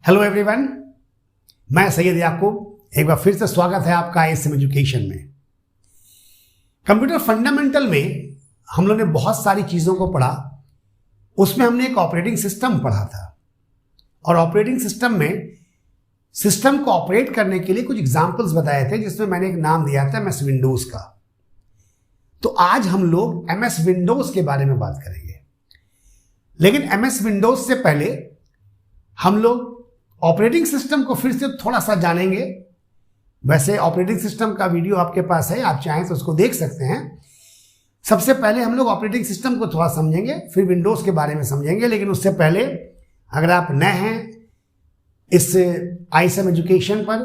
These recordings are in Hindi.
हेलो एवरीवन, मैं सैयद याकूब। एक बार फिर से स्वागत है आपका ISM एजुकेशन में। कंप्यूटर फंडामेंटल में हम लोग ने बहुत सारी चीज़ों को पढ़ा। उसमें हमने एक ऑपरेटिंग सिस्टम पढ़ा था और ऑपरेटिंग सिस्टम में सिस्टम को ऑपरेट करने के लिए कुछ एग्जाम्पल्स बताए थे, जिसमें मैंने एक नाम दिया था MS विंडोज का। तो आज हम लोग MS विंडोज के बारे में बात करेंगे, लेकिन MS विंडोज से पहले हम लोग ऑपरेटिंग सिस्टम को फिर से थोड़ा सा जानेंगे। वैसे ऑपरेटिंग सिस्टम का वीडियो आपके पास है, आप चाहें तो उसको देख सकते हैं। सबसे पहले हम लोग ऑपरेटिंग सिस्टम को थोड़ा समझेंगे, फिर विंडोज के बारे में समझेंगे। लेकिन उससे पहले अगर आप नए हैं इस ISM एजुकेशन पर,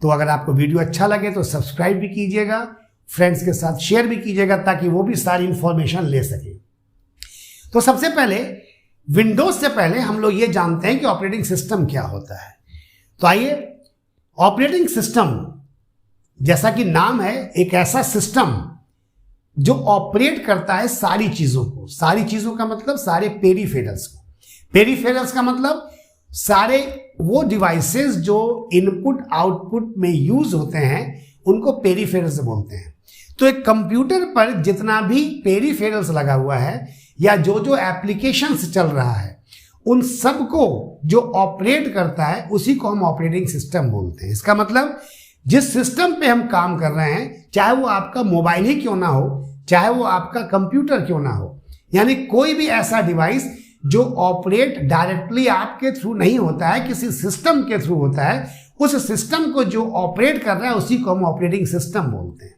तो अगर आपको वीडियो अच्छा लगे तो सब्सक्राइब भी कीजिएगा, फ्रेंड्स के साथ शेयर भी कीजिएगा, ताकि वो भी सारी इंफॉर्मेशन ले सकें। तो सबसे पहले विंडोज से पहले हम लोग ये जानते हैं कि ऑपरेटिंग सिस्टम क्या होता है। तो आइए, ऑपरेटिंग सिस्टम जैसा कि नाम है, एक ऐसा सिस्टम जो ऑपरेट करता है सारी चीजों को। सारी चीजों का मतलब सारे पेरिफेरल्स को। पेरिफेरल्स का मतलब सारे वो डिवाइसेस जो इनपुट आउटपुट में यूज होते हैं, उनको पेरिफेरल्स बोलते हैं। तो एक कंप्यूटर पर जितना भी पेरिफेरल्स लगा हुआ है या जो एप्लीकेशंस चल रहा है, उन सबको जो ऑपरेट करता है उसी को हम ऑपरेटिंग सिस्टम बोलते हैं। इसका मतलब जिस सिस्टम पे हम काम कर रहे हैं, चाहे वो आपका मोबाइल ही क्यों ना हो, चाहे वो आपका कंप्यूटर क्यों ना हो, यानी कोई भी ऐसा डिवाइस जो ऑपरेट डायरेक्टली आपके थ्रू नहीं होता है, किसी सिस्टम के थ्रू होता है, उस सिस्टम को जो ऑपरेट कर रहा है उसी को हम ऑपरेटिंग सिस्टम बोलते हैं।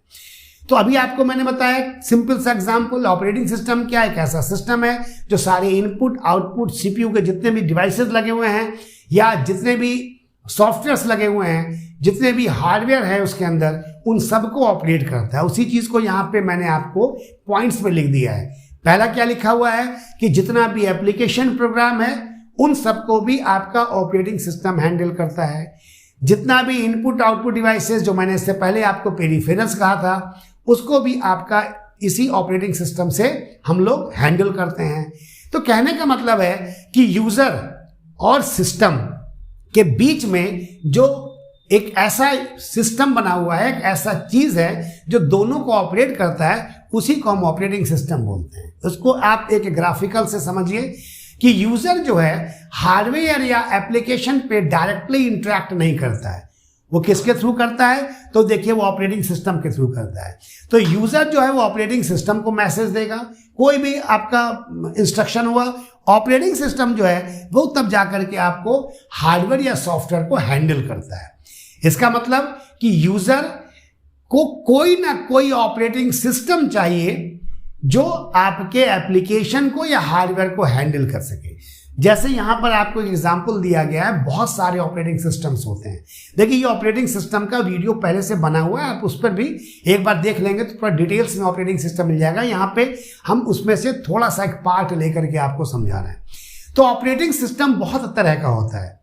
तो अभी आपको मैंने बताया सिंपल सा एग्जांपल। ऑपरेटिंग सिस्टम क्या है? एक ऐसा सिस्टम है जो सारे इनपुट आउटपुट CPU के जितने भी डिवाइसेस लगे हुए हैं या जितने भी सॉफ्टवेयर्स लगे हुए हैं, जितने भी हार्डवेयर है उसके अंदर, उन सबको ऑपरेट करता है। उसी चीज को यहाँ पे मैंने आपको पॉइंट्स में लिख दिया है। पहला क्या लिखा हुआ है कि जितना भी एप्लीकेशन प्रोग्राम है उन सबको भी आपका ऑपरेटिंग सिस्टम हैंडल करता है। जितना भी इनपुट आउटपुट डिवाइसेस, जो मैंने इससे पहले आपको पेरिफेरल्स कहा था, उसको भी आपका इसी ऑपरेटिंग सिस्टम से हम लोग हैंडल करते हैं। तो कहने का मतलब है कि यूजर और सिस्टम के बीच में जो एक ऐसा सिस्टम बना हुआ है, एक ऐसा चीज है जो दोनों को ऑपरेट करता है, उसी को हम ऑपरेटिंग सिस्टम बोलते हैं। उसको आप एक ग्राफिकल से समझिए कि यूजर जो है हार्डवेयर या एप्लीकेशन पे डायरेक्टली इंटरेक्ट नहीं करता है। वो किसके थ्रू करता है? तो देखिए, वो ऑपरेटिंग सिस्टम के थ्रू करता है। तो यूजर जो है वो ऑपरेटिंग सिस्टम को मैसेज देगा। कोई भी आपका इंस्ट्रक्शन हुआ, ऑपरेटिंग सिस्टम जो है वो तब जाकर के आपको हार्डवेयर या सॉफ्टवेयर को हैंडल करता है। इसका मतलब कि यूजर को कोई ना कोई ऑपरेटिंग सिस्टम चाहिए जो आपके एप्लीकेशन को या हार्डवेयर को हैंडल कर सके। जैसे यहां पर आपको एक एग्जांपल दिया गया है, बहुत सारे ऑपरेटिंग सिस्टम्स होते हैं। देखिए, ये ऑपरेटिंग सिस्टम का वीडियो पहले से बना हुआ है, आप उस पर भी एक बार देख लेंगे तो थोड़ा डिटेल्स में ऑपरेटिंग सिस्टम मिल जाएगा। यहाँ पे हम उसमें से थोड़ा सा एक पार्ट लेकर के आपको समझा रहे हैं। तो ऑपरेटिंग सिस्टम बहुत तरह का होता है।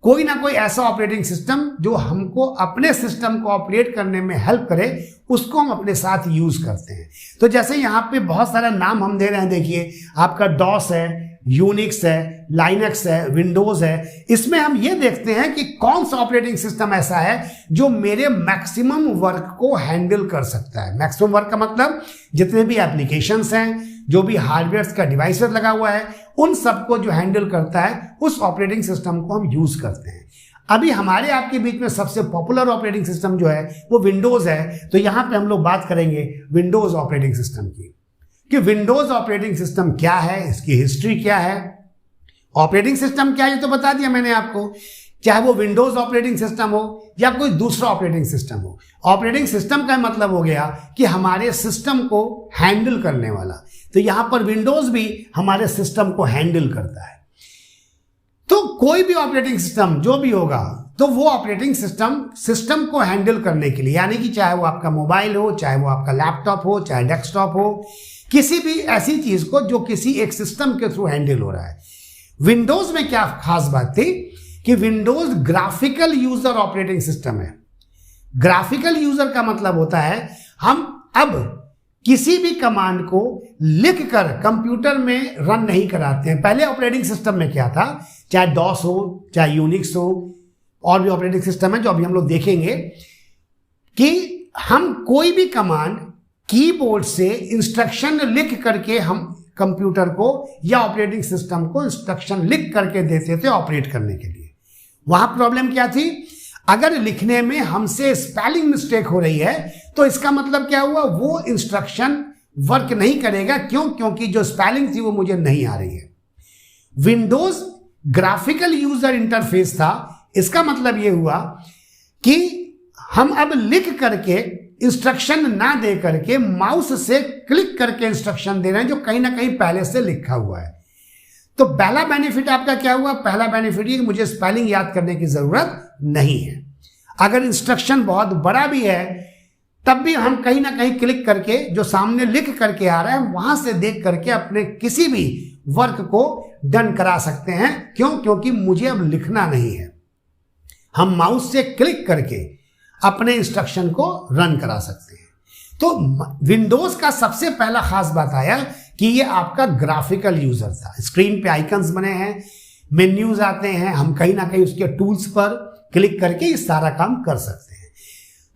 कोई ना कोई ऐसा ऑपरेटिंग सिस्टम जो हमको अपने सिस्टम को ऑपरेट करने में हेल्प करे, उसको हम अपने साथ यूज करते हैं। तो जैसे यहाँ पे बहुत सारा नाम हम दे रहे हैं। देखिए, आपका डॉस है, यूनिक्स है, लाइनक्स है, विंडोज है। इसमें हम ये देखते हैं कि कौन सा ऑपरेटिंग सिस्टम ऐसा है जो मेरे मैक्सिमम वर्क को हैंडल कर सकता है। मैक्सिमम वर्क का मतलब जितने भी एप्लीकेशंस हैं, जो भी हार्डवेयर का डिवाइसेस लगा हुआ है, उन सबको जो हैंडल करता है, उस ऑपरेटिंग सिस्टम को हम यूज करते हैं। अभी हमारे आपके बीच में सबसे पॉपुलर ऑपरेटिंग सिस्टम जो है वो विंडोज है। तो यहां पे हम लोग बात करेंगे विंडोज ऑपरेटिंग सिस्टम की, कि विंडोज ऑपरेटिंग सिस्टम क्या है, इसकी हिस्ट्री क्या है। ऑपरेटिंग सिस्टम क्या है ये तो बता दिया मैंने आपको, चाहे वो विंडोज ऑपरेटिंग सिस्टम हो या कोई दूसरा ऑपरेटिंग सिस्टम हो। ऑपरेटिंग सिस्टम का मतलब हो गया कि हमारे सिस्टम को हैंडल करने वाला। तो यहां पर विंडोज भी हमारे सिस्टम को हैंडल करता है। तो कोई भी ऑपरेटिंग सिस्टम जो भी होगा, तो वो ऑपरेटिंग सिस्टम को हैंडल करने के लिए, यानी कि चाहे वो आपका मोबाइल हो, चाहे वो आपका लैपटॉप हो, चाहे डेस्कटॉप हो, किसी भी ऐसी चीज को जो किसी एक सिस्टम के थ्रू हैंडल हो रहा है। विंडोज में क्या खास बात थी कि Windows graphical user operating system है। ग्राफिकल यूजर का मतलब होता है हम अब किसी भी कमांड को लिखकर कंप्यूटर में रन नहीं कराते हैं। पहले ऑपरेटिंग सिस्टम में क्या था, चाहे डॉस हो चाहे यूनिक्स हो, और भी ऑपरेटिंग सिस्टम है जो अभी हम लोग देखेंगे, कि हम कोई भी कमांड कीबोर्ड से इंस्ट्रक्शन लिख करके हम कंप्यूटर को या ऑपरेटिंग सिस्टम को इंस्ट्रक्शन लिख करके देते थे ऑपरेट करने के लिए। वहां प्रॉब्लम क्या थी, अगर लिखने में हमसे स्पेलिंग मिस्टेक हो रही है तो इसका मतलब क्या हुआ, वो इंस्ट्रक्शन वर्क नहीं करेगा। क्यों? क्योंकि जो स्पेलिंग थी वो मुझे नहीं आ रही है। विंडोज ग्राफिकल यूजर इंटरफेस था, इसका मतलब ये हुआ कि हम अब लिख करके इंस्ट्रक्शन ना दे करके माउस से क्लिक करके इंस्ट्रक्शन दे रहे हैं, जो कहीं ना कहीं पहले से लिखा हुआ है। तो पहला बेनिफिट आपका क्या हुआ, पहला बेनिफिट ये कि मुझे स्पेलिंग याद करने की जरूरत नहीं है। अगर इंस्ट्रक्शन बहुत बड़ा भी है तब भी हम कहीं ना कहीं क्लिक करके जो सामने लिख करके आ रहा है वहां से देख करके अपने किसी भी वर्क को डन करा सकते हैं। क्यों? क्योंकि मुझे अब लिखना नहीं है, हम माउस से क्लिक करके अपने इंस्ट्रक्शन को रन करा सकते हैं। तो विंडोज का सबसे पहला खास बात आया कि ये आपका ग्राफिकल यूजर था। स्क्रीन पे आइकन्स बने हैं, मेन्यूज आते हैं, हम कहीं ना कहीं उसके टूल्स पर क्लिक करके इस सारा काम कर सकते हैं।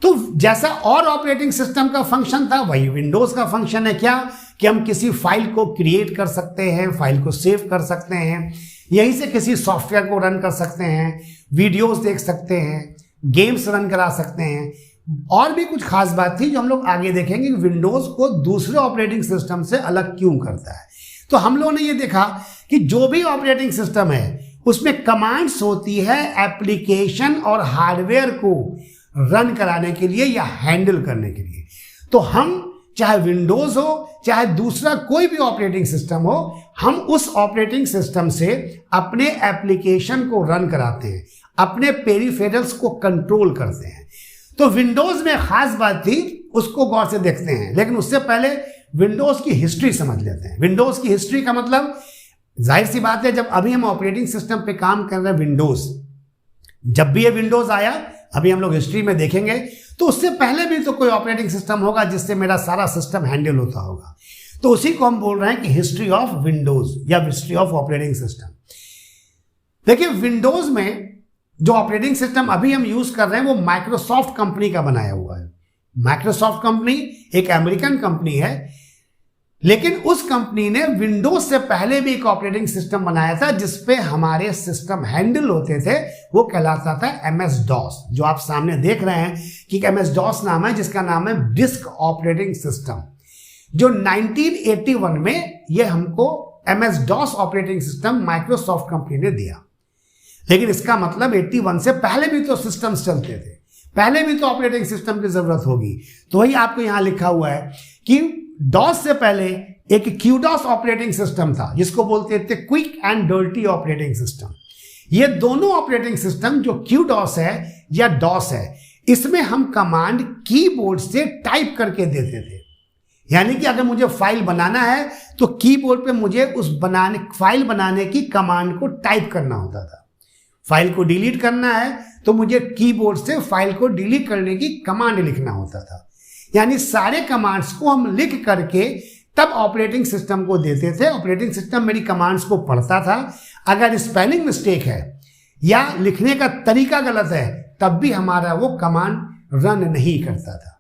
तो जैसा और ऑपरेटिंग सिस्टम का फंक्शन था वही विंडोज का फंक्शन है। क्या कि हम किसी फाइल को क्रिएट कर सकते हैं, फाइल को सेव कर सकते हैं, यहीं से किसी सॉफ्टवेयर को रन कर सकते हैं, वीडियोस देख सकते हैं, गेम्स रन करा सकते हैं। और भी कुछ खास बात थी जो हम लोग आगे देखेंगे कि विंडोज को दूसरे ऑपरेटिंग सिस्टम से अलग क्यों करता है। तो हम लोगों ने ये देखा कि जो भी ऑपरेटिंग सिस्टम है उसमें कमांड्स होती है एप्लीकेशन और हार्डवेयर को रन कराने के लिए या हैंडल करने के लिए। तो हम चाहे विंडोज हो चाहे दूसरा कोई भी ऑपरेटिंग सिस्टम हो, हम उस ऑपरेटिंग सिस्टम से अपने एप्लीकेशन को रन कराते हैं, अपने पेरिफेरल्स को कंट्रोल करते हैं। तो विंडोज में खास बात थी, उसको गौर से देखते हैं। लेकिन उससे पहले विंडोज की हिस्ट्री समझ लेते हैं। विंडोज की हिस्ट्री का मतलब जाहिर सी बात है, जब अभी हम ऑपरेटिंग सिस्टम पे काम कर रहे हैं विंडोज, जब भी ये विंडोज आया, अभी हम लोग हिस्ट्री में देखेंगे, तो उससे पहले भी तो कोई ऑपरेटिंग सिस्टम होगा जिससे मेरा सारा सिस्टम हैंडल होता होगा। तो उसी को हम बोल रहे हैं कि हिस्ट्री ऑफ विंडोज या हिस्ट्री ऑफ ऑपरेटिंग सिस्टम। देखिए, विंडोज में जो ऑपरेटिंग सिस्टम अभी हम यूज कर रहे हैं वो माइक्रोसॉफ्ट कंपनी का बनाया हुआ है। माइक्रोसॉफ्ट कंपनी एक अमेरिकन कंपनी है, लेकिन उस कंपनी ने विंडोज से पहले भी एक ऑपरेटिंग सिस्टम बनाया था जिसपे हमारे सिस्टम हैंडल होते थे। वो कहलाता था MS DOS, जो आप सामने देख रहे हैं कि MS DOS नाम है, जिसका नाम है डिस्क ऑपरेटिंग सिस्टम, जो 1981 में ये हमको MS DOS operating system Microsoft company ने दिया। लेकिन इसका मतलब 81 से पहले भी तो सिस्टम्स चलते थे, पहले भी तो ऑपरेटिंग सिस्टम की जरूरत होगी। तो वही आपको यहां लिखा हुआ है कि डॉस से पहले एक QDOS ऑपरेटिंग सिस्टम था जिसको बोलते थे quick and dirty operating system. ये दोनों ऑपरेटिंग सिस्टम जो QDOS है या DOS है, इसमें हम कमांड कीबोर्ड से टाइप करके देते थे। यानी कि अगर मुझे फाइल बनाना है तो कीबोर्ड पे मुझे उस फाइल बनाने की कमांड को टाइप करना होता था। फाइल को डिलीट करना है तो मुझे कीबोर्ड से फाइल को डिलीट करने की कमांड लिखना होता था। यानी सारे कमांड्स को हम लिख करके तब ऑपरेटिंग सिस्टम को देते थे। ऑपरेटिंग सिस्टम मेरी कमांड्स को पढ़ता था, अगर स्पेलिंग मिस्टेक है या लिखने का तरीका गलत है तब भी हमारा वो कमांड रन नहीं करता था।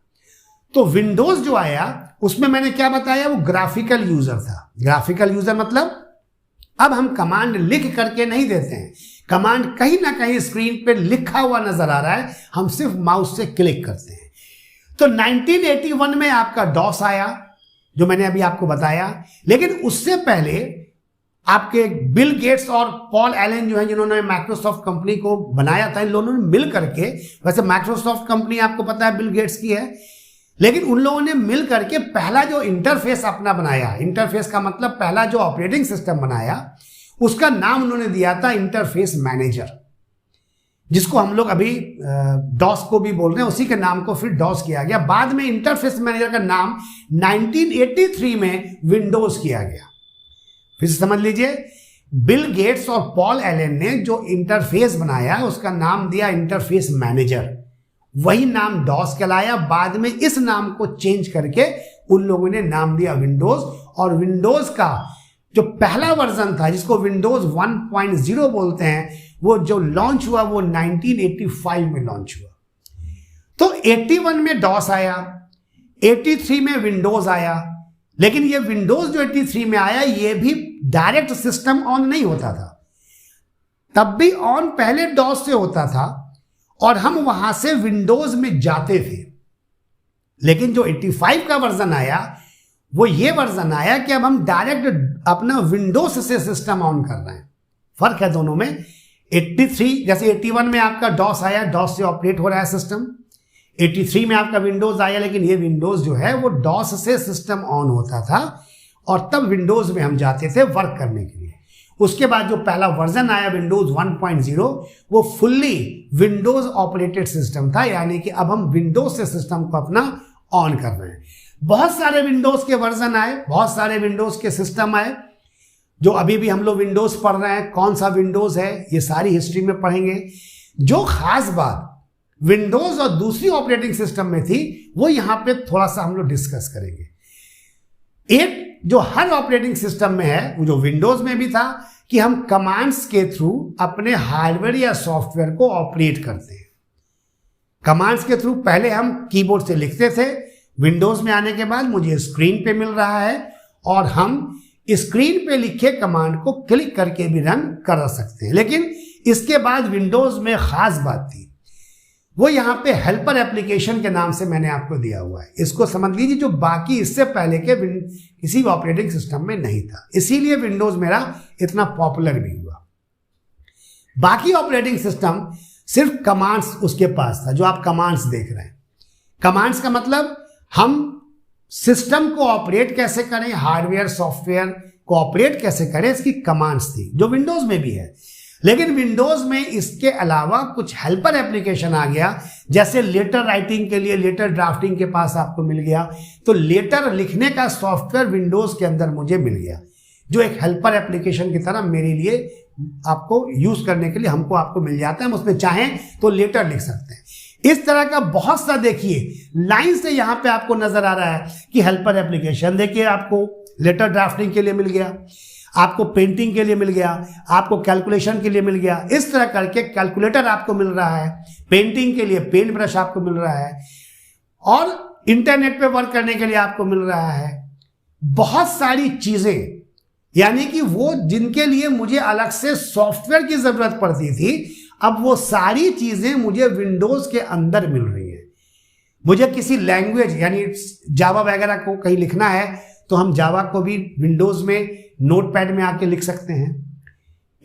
तो विंडोज जो आया उसमें मैंने क्या बताया, वो ग्राफिकल यूजर था। ग्राफिकल यूजर मतलब अब हम कमांड लिख करके नहीं देते हैं, कमांड कहीं ना कहीं स्क्रीन पे लिखा हुआ नजर आ रहा है, हम सिर्फ माउस से क्लिक करते हैं। तो 1981 में आपका DOS आया जो मैंने अभी आपको बताया। लेकिन उससे पहले आपके बिल गेट्स और पॉल एलन जो है, जिन्होंने माइक्रोसॉफ्ट कंपनी को बनाया था, इन लोगों ने मिल करके, वैसे माइक्रोसॉफ्ट कंपनी आपको पता है बिल गेट्स की है, लेकिन उन लोगों ने मिल करके पहला जो इंटरफेस अपना बनाया, इंटरफेस का मतलब पहला जो ऑपरेटिंग सिस्टम बनाया, उसका नाम उन्होंने दिया था इंटरफेस मैनेजर, जिसको हम लोग अभी DOS को भी बोल रहे हैं, उसी के नाम को फिर DOS किया गया। बाद में इंटरफेस मैनेजर का नाम 1983 में विंडोज किया गया। फिर समझ लीजिए, बिल गेट्स और पॉल एलन ने जो इंटरफेस बनाया उसका नाम दिया इंटरफेस मैनेजर, वही नाम DOS कहलाया। बाद में इस नाम को चेंज करके उन लोगों ने नाम दिया विंडोज। और विंडोज का जो पहला वर्जन था जिसको विंडोज 1.0 बोलते हैं, वो जो लॉन्च हुआ वो 1985 में लॉन्च हुआ। तो 81 में डॉस आया, 83 में विंडोज आया, लेकिन ये विंडोज जो 83 में आया ये भी डायरेक्ट सिस्टम ऑन नहीं होता था, तब भी ऑन पहले डॉस से होता था और हम वहां से विंडोज में जाते थे। लेकिन जो 85 का वर्जन आया वो ये वर्जन आया कि अब हम डायरेक्ट अपना विंडोज से सिस्टम ऑन कर रहे हैं। फर्क है दोनों में। 83 जैसे 81 में आपका डॉस आया, डॉस से ऑपरेट हो रहा है सिस्टम। 83 में आपका विंडोज आया, लेकिन ये विंडोज जो है वो डॉस से सिस्टम ऑन होता था और तब विंडोज में हम जाते थे वर्क करने के लिए। उसके बाद जो पहला वर्जन आया विंडोज 1.0 वो फुल्ली विंडोज ऑपरेटेड सिस्टम था, यानी कि अब हम विंडोज से सिस्टम को अपना ऑन कर रहे हैं। बहुत सारे विंडोज के वर्जन आए, बहुत सारे विंडोज के सिस्टम आए, जो अभी भी हम लोग विंडोज पढ़ रहे हैं। कौन सा विंडोज है ये सारी हिस्ट्री में पढ़ेंगे। जो खास बात विंडोज और दूसरी ऑपरेटिंग सिस्टम में थी वो यहां पे थोड़ा सा हम लोग डिस्कस करेंगे। एक जो हर ऑपरेटिंग सिस्टम में है, वो जो विंडोज में भी था, कि हम कमांड्स के थ्रू अपने हार्डवेयर या सॉफ्टवेयर को ऑपरेट करते हैं। कमांड्स के थ्रू पहले हम कीबोर्ड से लिखते थे, विंडोज में आने के बाद मुझे स्क्रीन पे मिल रहा है और हम स्क्रीन पे लिखे कमांड को क्लिक करके भी रन कर सकते हैं। लेकिन इसके बाद विंडोज में खास बात थी, वो यहां पे हेल्पर एप्लीकेशन के नाम से मैंने आपको दिया हुआ है। इसको समझ लीजिए, जो बाकी इससे पहले के किसी ऑपरेटिंग सिस्टम में नहीं था, इसीलिए विंडोज मेरा इतना पॉपुलर भी हुआ। बाकी ऑपरेटिंग सिस्टम सिर्फ कमांड्स उसके पास था, जो आप कमांड्स देख रहे हैं। कमांड्स का मतलब हम सिस्टम को ऑपरेट कैसे करें, हार्डवेयर सॉफ्टवेयर को ऑपरेट कैसे करें, इसकी कमांड्स थी, जो विंडोज में भी है। लेकिन विंडोज में इसके अलावा कुछ हेल्पर एप्लीकेशन आ गया, जैसे लेटर राइटिंग के लिए लेटर ड्राफ्टिंग के पास आपको मिल गया। तो लेटर लिखने का सॉफ्टवेयर विंडोज के अंदर मुझे मिल गया, जो एक हेल्पर एप्लीकेशन की तरह मेरे लिए आपको यूज करने के लिए हमको आपको मिल जाता है। हम उसमें चाहें तो लेटर लिख सकते हैं। इस तरह का बहुत सा देखिए लाइन से यहां पे आपको नजर आ रहा है कि हेल्पर एप्लीकेशन। देखिए आपको लेटर ड्राफ्टिंग के लिए मिल गया, आपको पेंटिंग के लिए मिल गया, आपको कैलकुलेशन के लिए मिल गया। इस तरह करके कैलकुलेटर आपको मिल रहा है, पेंटिंग के लिए पेंट ब्रश आपको मिल रहा है, और इंटरनेट पे वर्क करने के लिए आपको मिल रहा है बहुत सारी चीजें। यानी कि वो जिनके लिए मुझे अलग से सॉफ्टवेयर की जरूरत पड़ती थी, अब वो सारी चीजें मुझे विंडोज के अंदर मिल रही है। मुझे किसी लैंग्वेज यानी जावा वगैरह को कहीं लिखना है तो हम जावा को भी विंडोज में नोटपैड में आके लिख सकते हैं।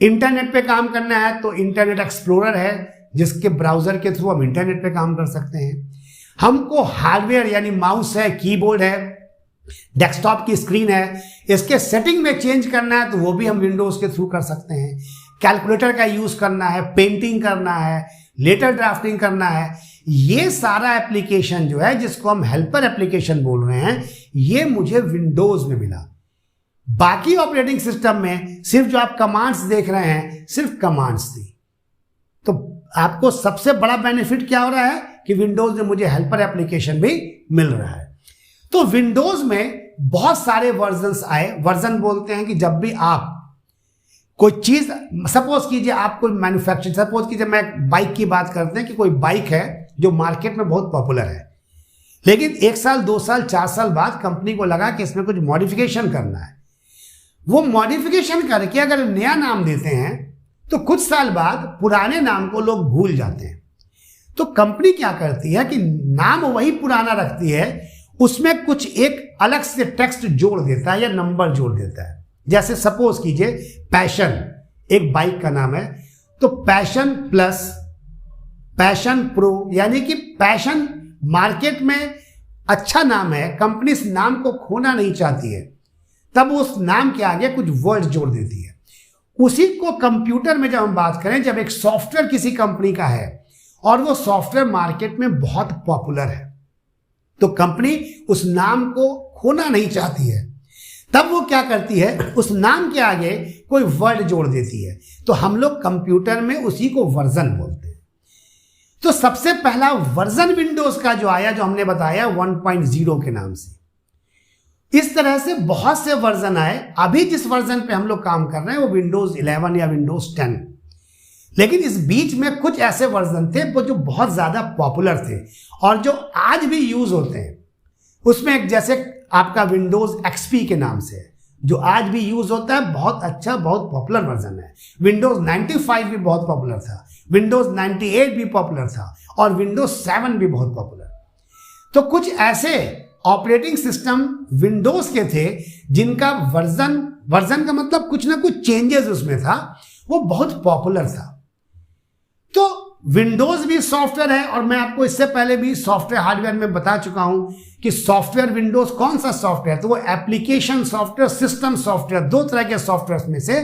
इंटरनेट पे काम करना है तो इंटरनेट एक्सप्लोरर है, जिसके ब्राउजर के थ्रू हम इंटरनेट पे काम कर सकते हैं। हमको हार्डवेयर यानी माउस है, कीबोर्ड है, डेस्कटॉप की स्क्रीन है, इसके सेटिंग में चेंज करना है तो वो भी हम विंडोज के थ्रू कर सकते हैं। कैलकुलेटर का यूज करना है, पेंटिंग करना है, लेटर ड्राफ्टिंग करना है, ये सारा एप्लीकेशन जो है जिसको हम हेल्पर एप्लीकेशन बोल रहे हैं, ये मुझे विंडोज में मिला। बाकी ऑपरेटिंग सिस्टम में सिर्फ जो आप कमांड्स देख रहे हैं सिर्फ कमांड्स थी। तो आपको सबसे बड़ा बेनिफिट क्या हो रहा है कि विंडोज में मुझे हेल्पर एप्लीकेशन भी मिल रहा है। तो विंडोज में बहुत सारे वर्जन्स आए। वर्जन बोलते हैं कि जब भी आप कोई चीज, सपोज कीजिए आप कोई मैन्युफैक्चर, सपोज कीजिए मैं बाइक की बात करते हैं कि कोई बाइक है जो मार्केट में बहुत पॉपुलर है, लेकिन 1 साल 2 साल 4 साल बाद कंपनी को लगा कि इसमें कुछ मॉडिफिकेशन करना है। वो मॉडिफिकेशन करके अगर नया नाम देते हैं तो कुछ साल बाद पुराने नाम को लोग भूल जाते हैं। तो कंपनी क्या करती है कि नाम वही पुराना रखती है, उसमें कुछ एक अलग से टेक्स्ट जोड़ देता है या नंबर जोड़ देता है। जैसे सपोज कीजिए पैशन एक बाइक का नाम है, तो पैशन प्लस, पैशन प्रो, यानी कि पैशन मार्केट में अच्छा नाम है, कंपनी इस नाम को खोना नहीं चाहती है, तब उस नाम के आगे कुछ वर्ड जोड़ देती है। उसी को कंप्यूटर में जब हम बात करें, जब एक सॉफ्टवेयर किसी कंपनी का है और वो सॉफ्टवेयर मार्केट में बहुत पॉपुलर है, तो कंपनी उस नाम को खोना नहीं चाहती है, तब वो क्या करती है, उस नाम के आगे कोई वर्ड जोड़ देती है। तो हम लोग कंप्यूटर में उसी को वर्जन बोलते हैं। तो सबसे पहला वर्जन विंडोज का जो आया, जो हमने बताया 1.0 के नाम से, इस तरह से बहुत से वर्जन आए। अभी जिस वर्जन पे हम लोग काम कर रहे हैं वो विंडोज 11 या विंडोज 10, लेकिन इस बीच में कुछ ऐसे वर्जन थे वो जो बहुत ज्यादा पॉपुलर थे और जो आज भी यूज होते हैं। उसमें एक जैसे आपका विंडोज एक्सपी के नाम से जो आज भी यूज होता है, बहुत अच्छा, बहुत पॉपुलर वर्जन है। विंडोज 95 भी बहुत पॉपुलर था, विंडोज 98 भी पॉपुलर था और विंडोज 7 भी बहुत पॉपुलर। तो कुछ ऐसे ऑपरेटिंग सिस्टम विंडोज के थे जिनका वर्जन का मतलब कुछ ना कुछ चेंजेस उसमें था, वो बहुत पॉपुलर था। तो विंडोज भी सॉफ्टवेयर है और मैं आपको इससे पहले भी सॉफ्टवेयर हार्डवेयर में बता चुका हूं कि सॉफ्टवेयर विंडोज कौन सा सॉफ्टवेयर, तो वो एप्लीकेशन सॉफ्टवेयर, सिस्टम सॉफ्टवेयर, दो तरह के सॉफ्टवेयर में से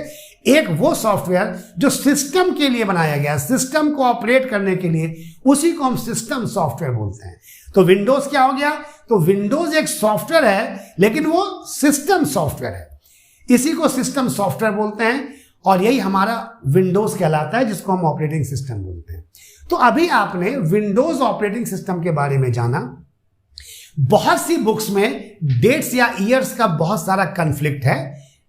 एक वो सॉफ्टवेयर जो सिस्टम के लिए बनाया गया, सिस्टम को ऑपरेट करने के लिए, उसी को हम सिस्टम सॉफ्टवेयर बोलते हैं। तो विंडोज क्या हो गया, तो विंडोज एक सॉफ्टवेयर है लेकिन वो सिस्टम सॉफ्टवेयर है, इसी को सिस्टम सॉफ्टवेयर बोलते हैं और यही हमारा विंडोज कहलाता है जिसको हम ऑपरेटिंग सिस्टम बोलते हैं। तो अभी आपने विंडोज ऑपरेटिंग सिस्टम के बारे में जाना। बहुत सी बुक्स में डेट्स या ईयर्स का बहुत सारा कन्फ्लिक्ट है,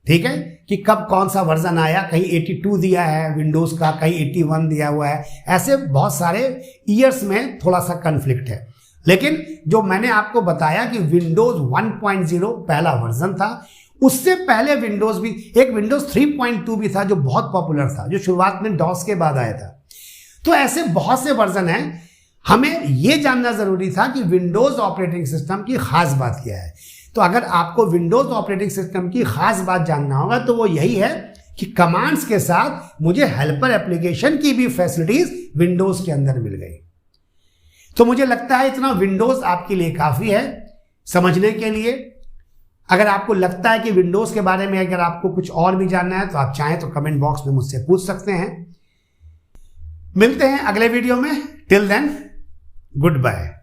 ठीक है, कि कब कौन सा वर्जन आया, कहीं 82 दिया है विंडोज का, कहीं 81 दिया हुआ है, ऐसे बहुत सारे ईयर्स में थोड़ा सा कन्फ्लिक्ट है। लेकिन जो मैंने आपको बताया कि विंडोज 1.0 पहला वर्जन था, उससे पहले विंडोज भी एक विंडोज 3.2 भी था जो बहुत पॉपुलर था, जो शुरुआत में डॉस के बाद आया था। तो ऐसे बहुत से वर्जन हैं। हमें यह जानना जरूरी था कि विंडोज ऑपरेटिंग सिस्टम की खास बात क्या है। तो अगर आपको विंडोज ऑपरेटिंग सिस्टम की खास बात जानना होगा तो वो यही है कि कमांड्स के साथ मुझे हेल्पर एप्लीकेशन की भी फैसिलिटीज विंडोज के अंदर मिल गई। तो मुझे लगता है इतना विंडोज आपके लिए काफी है समझने के लिए। अगर आपको लगता है कि विंडोज के बारे में अगर आपको कुछ और भी जानना है तो आप चाहें तो कमेंट बॉक्स में मुझसे पूछ सकते हैं। मिलते हैं अगले वीडियो में। Till then, good bye.